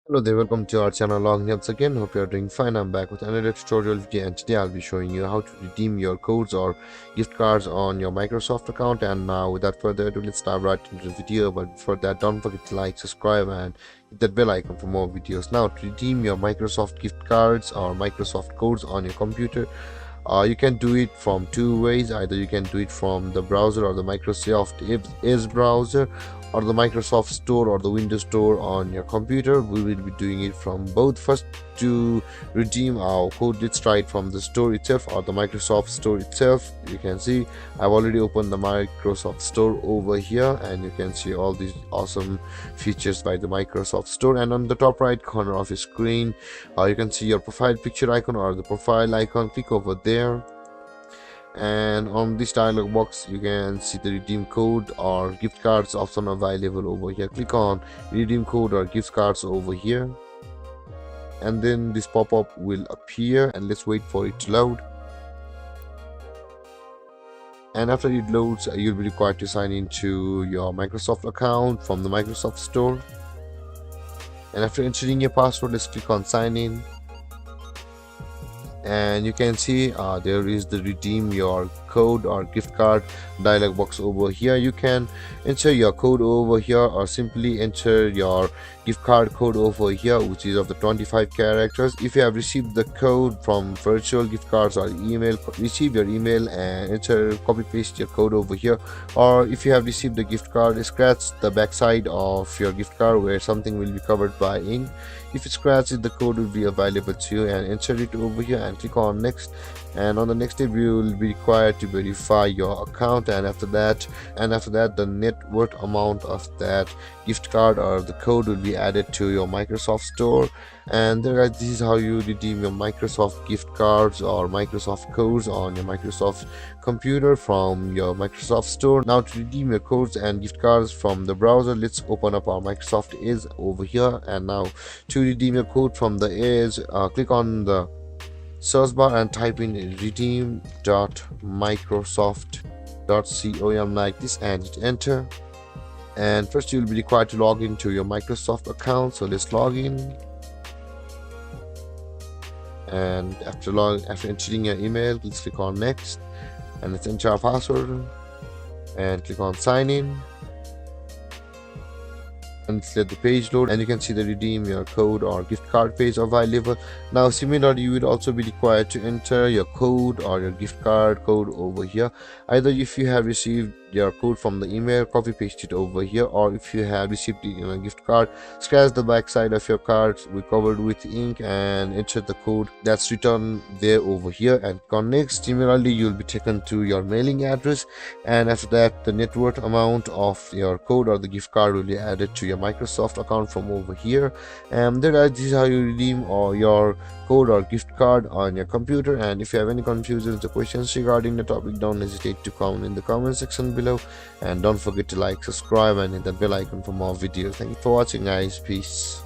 Hello there, welcome to our channel Long once again. Hope you are doing fine. I'm back with another tutorial video, and today I'll be showing you how to redeem your codes or gift cards on your Microsoft account. And now without further ado, let's dive right into the video. But before that, don't forget to like, subscribe and hit that bell icon for more videos. Now, to redeem your Microsoft gift cards or Microsoft codes on your computer, you can do it from two ways. Either you can do it from the browser or the Microsoft Edge browser, or the Microsoft Store or the Windows Store on your computer. We will be doing it from both. First, to redeem our code, let's try it from the store itself or the Microsoft Store itself. You can see I've already opened the Microsoft Store over here, and you can see all these awesome features by the Microsoft Store. And on the top right corner of your screen, you can see your profile picture icon or the profile icon. Click over there, and on this dialog box you can see the redeem code or gift cards option available over here. Click on redeem code or gift cards over here, and then this pop-up will appear, and let's wait for it to load. And after it loads, you'll be required to sign into your Microsoft account from the Microsoft Store. And after entering your password, let's click on sign in, and you can see there is the redeem your code or gift card dialog box over here. You can enter your code over here, or simply enter your gift card code over here, which is of the 25 characters. If you have received the code from virtual gift cards or email, receive your email and enter, copy paste your code over here. Or if you have received the gift card, scratch the backside of your gift card where something will be covered by ink. If you scratch it, the code will be available to you, and enter it over here and click on next. And on the next step, you will be required to verify your account, and after that the net worth amount of that gift card or the code will be added to your Microsoft Store. And this is how you redeem your Microsoft gift cards or Microsoft codes on your Microsoft computer from your Microsoft Store. Now, to redeem your codes and gift cards from the browser, let's open up our Microsoft Edge over here. And now, to redeem your code from the Edge, click on the search bar and type in redeem.microsoft.com like this and hit enter. And first, you'll be required to log into your Microsoft account, so let's log in. And after entering your email, please click on next, and let's enter our password and click on sign in, and let's let the page load, and you can see the redeem your code or gift card page available. Now, similarly, you will also be required to enter your code or your gift card code over here. Either if you have received your code from the email, copy paste it over here, or if you have received it in a gift card, scratch the back side of your card we covered with ink and enter the code that's written there over here and click next. Similarly, you'll be taken to your mailing address, and after that the net worth amount of your code or the gift card will be added to your Microsoft account from over here. And this is how you redeem or your code or gift card on your computer. And if you have any confusions or questions regarding the topic, don't hesitate to comment in the comment section below, and don't forget to like, subscribe and hit that bell icon for more videos. Thank you for watching, guys. Peace.